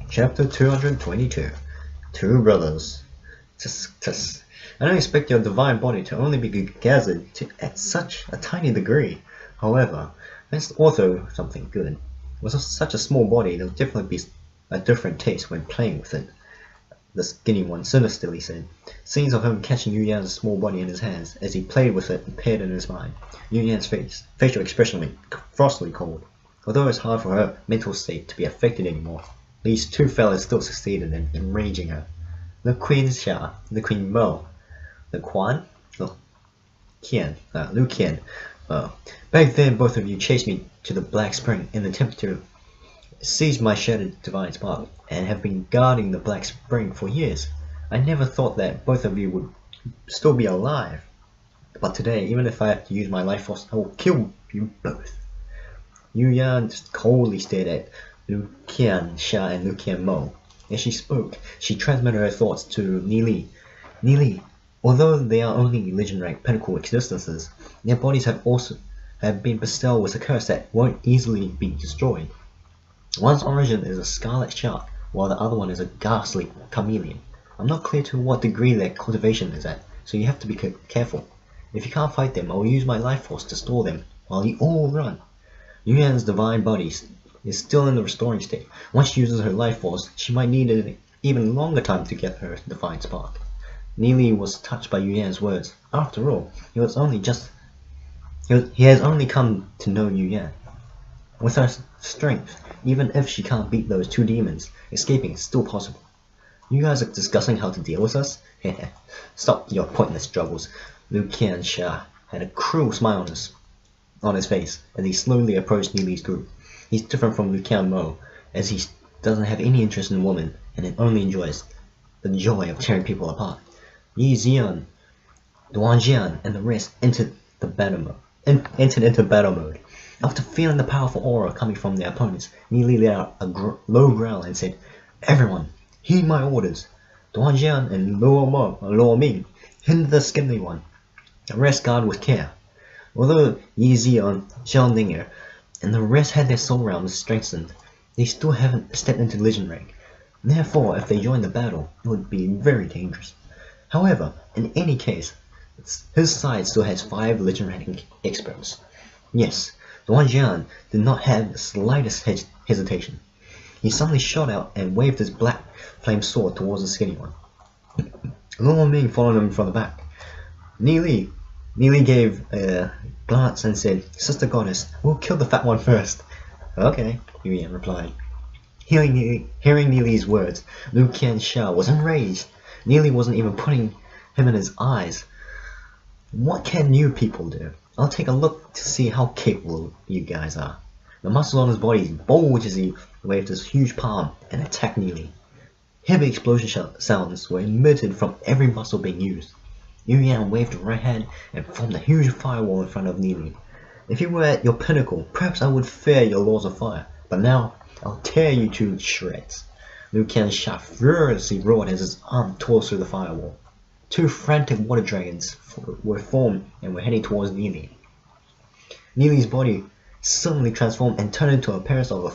Chapter 222. Two Brothers. Tus. I don't expect your divine body to only be gathered at such a tiny degree. However, that's also something good. With such a small body, there'll definitely be a different taste when playing with it, the skinny one sinisterly said. Scenes of him catching Yu Yan's small body in his hands as he played with it appeared in his mind. Yu Yan's facial expression went frostily cold. Although it's hard for her mental state to be affected anymore, these two fellas still succeeded in enraging her. The Queen Xia, the Queen Mo, the Quan, Liu Qian. Back then, both of you chased me to the Black Spring in an attempt to seize my shattered divine spark, and have been guarding the Black Spring for years. I never thought that both of you would still be alive. But today, even if I have to use my life force, I will kill you both. Yu Yan just coldly stared at Liu Qian Xia and Liu Qian Mo. As she spoke, she transmitted her thoughts to Ni Li. Although they are only legend-rank pinnacle existences, their bodies have been bestowed with a curse that won't easily be destroyed. One's origin is a scarlet shark, while the other one is a ghastly chameleon. I'm not clear to what degree their cultivation is at, so you have to be careful. If you can't fight them, I will use my life force to stall them while you all run. Yu Yan's divine body is still in the restoring state. Once she uses her life force, she might need an even longer time to get her divine spark. Ni Li was touched by Yu Yan's words. After all, he has only come to know Yu Yan. With her strength, even if she can't beat those two demons, escaping is still possible. You guys are discussing how to deal with us? Stop your pointless struggles. Liu Qian Xia had a cruel smile on his face as he slowly approached Ni Li's group. He's different from Liu Qian Mo, as he doesn't have any interest in women, and it only enjoys the joy of tearing people apart. Yi Xian, Duan Jian, and the rest entered into battle mode. After feeling the powerful aura coming from their opponents, Ni Li let out a low growl and said, "Everyone, heed my orders. Duan Jian and Luo Ming, hinder the skinny one. The rest guard with care." Although Yi Xian, Xiao Ninger, and the rest had their soul realms strengthened, they still haven't stepped into legend rank. Therefore, if they join the battle, it would be very dangerous. However, in any case, his side still has 5 legend rank experts. Yes, Duan Jian did not have the slightest hesitation. He suddenly shot out and waved his black flame sword towards the skinny one. Luo Ming followed him from the back. Ni Li gave a glance and said, "Sister Goddess, we'll kill the fat one first." "Okay," Yu Yan replied. Hearing Ni Li's words, Liu Qian Xia was enraged. Ni Li wasn't even putting him in his eyes. "What can you people do? I'll take a look to see how capable you guys are." The muscles on his body bulged as he waved his huge palm and attacked Ni Li. Heavy explosion sounds were emitted from every muscle being used. Yu Yan waved her right hand and formed a huge firewall in front of Ni Li. "If you were at your pinnacle, perhaps I would fear your laws of fire, but now I'll tear you to shreds." Liu Qian Xia furiously roared as his arm tore through the firewall. 2 frantic water dragons were formed and were heading towards Ni Li. Ni Li's body suddenly transformed and turned into a appearance of a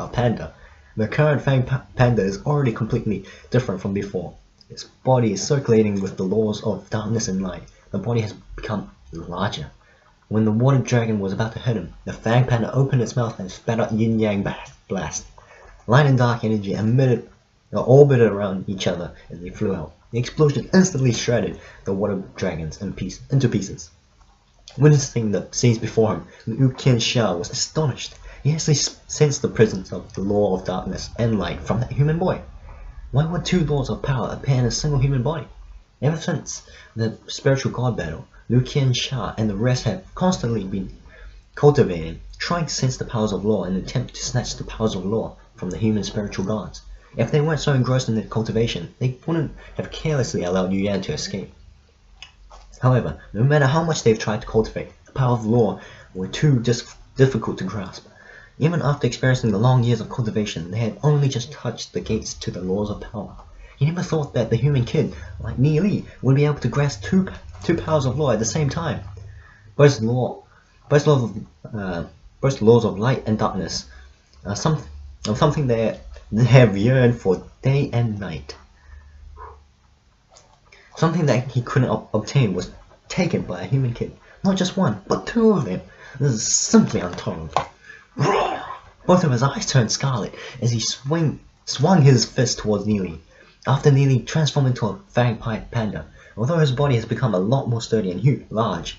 panda. The current Fang Panda is already completely different from before. Its body is circulating with the laws of darkness and light. The body has become larger. When the water dragon was about to hit him, the Fang Panda opened its mouth and spat out yin-yang blast. Light and dark energy orbited around each other as they flew out. The explosion instantly shredded the water dragons into pieces. Witnessing the scenes before him, Liu Qian Xia was astonished. He actually sensed the presence of the law of darkness and light from that human boy. Why would 2 laws of power appear in a single human body? Ever since the spiritual god battle, Liu Qian Xia and the rest have constantly been cultivating, trying to sense the powers of law in an attempt to snatch the powers of law from the human spiritual gods. If they weren't so engrossed in their cultivation, they wouldn't have carelessly allowed Yu Yan to escape. However, no matter how much they've tried to cultivate, the power of law were too difficult to grasp. Even after experiencing the long years of cultivation, they had only just touched the gates to the laws of power. He never thought that the human kid, like Ni Li, would be able to grasp two powers of law at the same time. Both laws of light and darkness, something that have yearned for day and night. Something that he couldn't obtain was taken by a human kid. Not just one, but two of them. This is simply intolerable. Both of his eyes turned scarlet as he swung his fist towards Neely. After Neely transformed into a fang-pipe panda, although his body has become a lot more sturdy and large,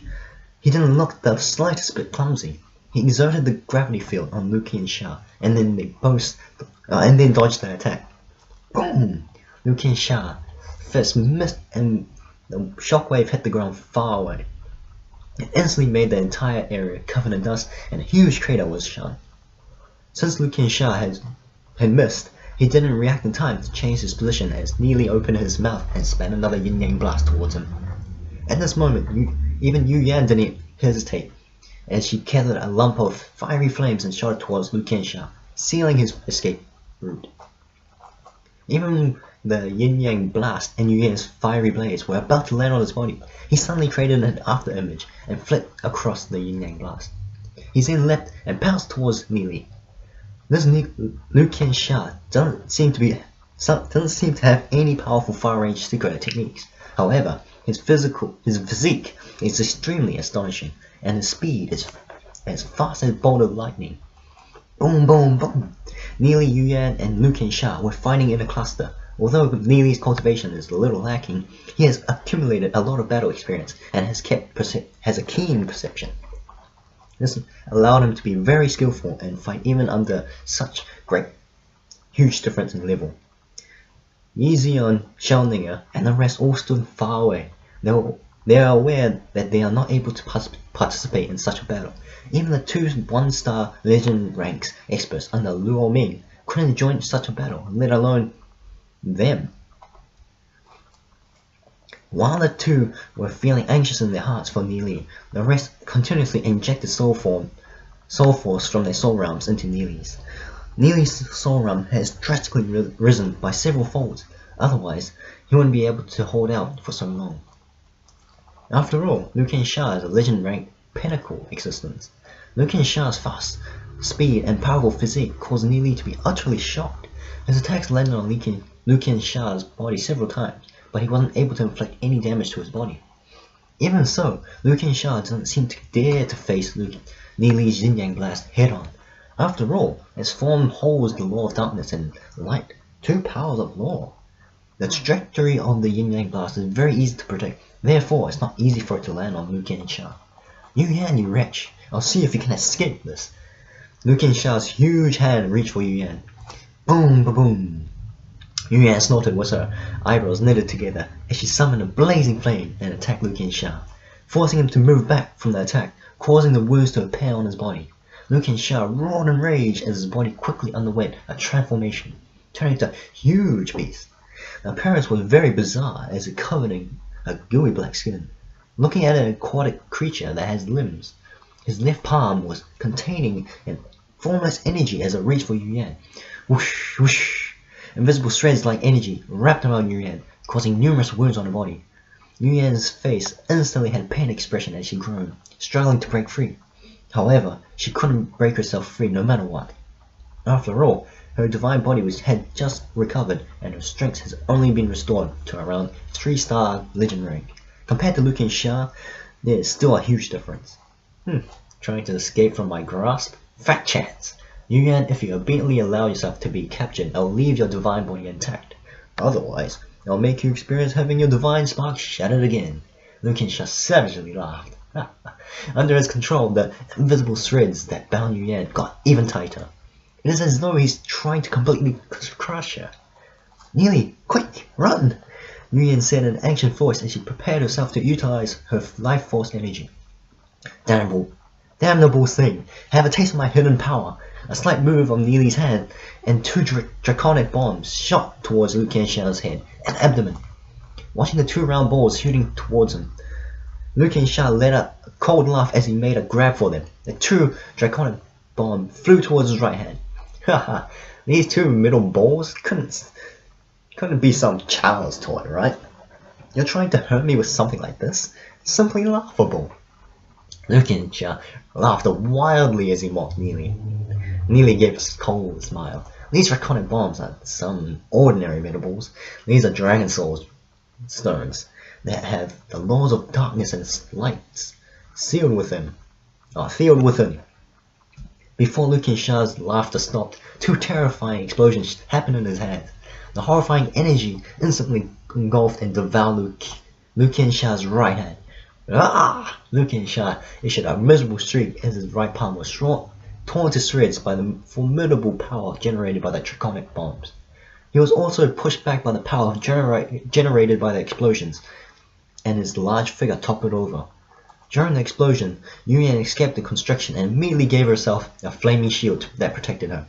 he didn't look the slightest bit clumsy. He exerted the gravity field on Luki and Sha, and then dodged their attack. Boom! Luki and Sha fist missed, and the shockwave hit the ground far away. It instantly made the entire area covered in dust, and a huge crater was shown. Since Luki and Sha had missed, he didn't react in time to change his position as Neely opened his mouth and spat another yin-yang blast towards him. At this moment, even Yu Yan didn't hesitate, as she gathered a lump of fiery flames and shot it towards Luki and Sha, sealing his escape route. Even the yin-yang blast and Yu Yan's fiery blades were about to land on his body, he suddenly created an after-image and flipped across the yin-yang blast. He then leapt and pounced towards Neely. This Luki and Sha doesn't seem to have any powerful far-range secret techniques. However, his physique is extremely astonishing, and his speed is as fast as a bolt of lightning. Boom, boom, boom! Neely, Yu Yan, and Luki and Sha were fighting in a cluster. Although Neely's cultivation is a little lacking, he has accumulated a lot of battle experience and has a keen perception. This allowed him to be very skillful and fight even under such huge difference in level. Yi Xian, Xiaoninger, and the rest all stood far away. They are aware that they are not able to participate in such a battle. Even the two one-star legend ranks experts under Luo Ming couldn't join such a battle, let alone them. While the two were feeling anxious in their hearts for Neely, the rest continuously injected soul force from their soul realms into Neely's. Neely's soul realm has drastically risen by several folds, otherwise he wouldn't be able to hold out for so long. After all, Luki and Sha is a legend rank pinnacle existence. Luki and Sha's fast speed and powerful physique caused Neely to be utterly shocked. His attacks landed on Luki and Sha's body several times, but he wasn't able to inflict any damage to his body. Even so, Luki and Sha doesn't seem to dare to face Neely's yin-yang blast head-on. After all, its form holds the law of darkness and light, two powers of law. The trajectory of the yin-yang blast is very easy to predict, therefore it's not easy for it to land on Luki and Sha. Yu Yan, you wretch, I'll see if you can escape this. Luki and Sha's huge hand reached for Yu Yan. Boom, ba boom. Yu Yan snorted with her eyebrows knitted together as she summoned a blazing flame and attacked Luki and Sha, forcing him to move back from the attack, causing the wounds to appear on his body. Luki and Sha roared in rage as his body quickly underwent a transformation, turning into a huge beast. The appearance was very bizarre as it covered in a gooey black skin. Looking at an aquatic creature that has limbs, his left palm was containing an formless energy as it reached for Yu Yan. Whoosh, whoosh. Invisible threads like energy wrapped around Yu Yan, causing numerous wounds on her body. Yu Yan's face instantly had a pain expression as she groaned, struggling to break free. However, she couldn't break herself free no matter what. After all, her divine body had just recovered, and her strength has only been restored to around 3-star legend rank. Compared to Luki and Sha, there is still a huge difference. Trying to escape from my grasp? Fat chance! Yu Yan, if you obediently allow yourself to be captured, I'll leave your divine body intact. Otherwise, I'll make you experience having your divine spark shattered again. Luki and Sha savagely laughed. Under his control, the invisible threads that bound Yu Yan got even tighter. It is as though he's trying to completely crush her. Neely, quick, run! Yu Yan said in an anxious voice as she prepared herself to utilize her life force energy. Damnable thing! Have a taste of my hidden power! A slight move of Neely's hand, and two draconic bombs shot towards Luki and Sha's head and abdomen. Watching the two round balls shooting towards him, Luki and Sha let out a cold laugh as he made a grab for them. The two draconic bombs flew towards his right hand. Haha, these two middle balls couldn't be some child's toy, right? You're trying to hurt me with something like this? Simply laughable. Luki and Sha laughed wildly as he mocked Neely. Neely gave a cold smile. These draconic bombs are some ordinary metaballs. These are Dragon Soul stones that have the laws of darkness and lights sealed within. Before Liu Qingsha's laughter stopped, two terrifying explosions happened in his head. The horrifying energy instantly engulfed and devoured Liu Qingsha's right hand. Ah! Liu Qingsha issued a miserable shriek as his right palm was torn to shreds by the formidable power generated by the draconic bombs. He was also pushed back by the power generated by the explosions, and his large figure toppled over. During the explosion, Yu Yan escaped the constriction and immediately gave herself a flaming shield that protected her.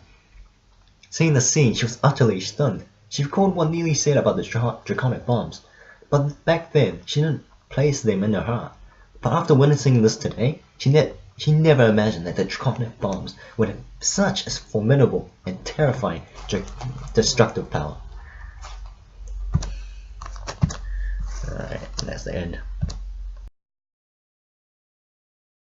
Seeing the scene, she was utterly stunned. She recalled what Neely said about the draconic bombs, but back then she didn't place them in her heart. But after witnessing this today, she never imagined that the draconic bombs would have such a formidable and terrifying destructive power. Alright, that's the end.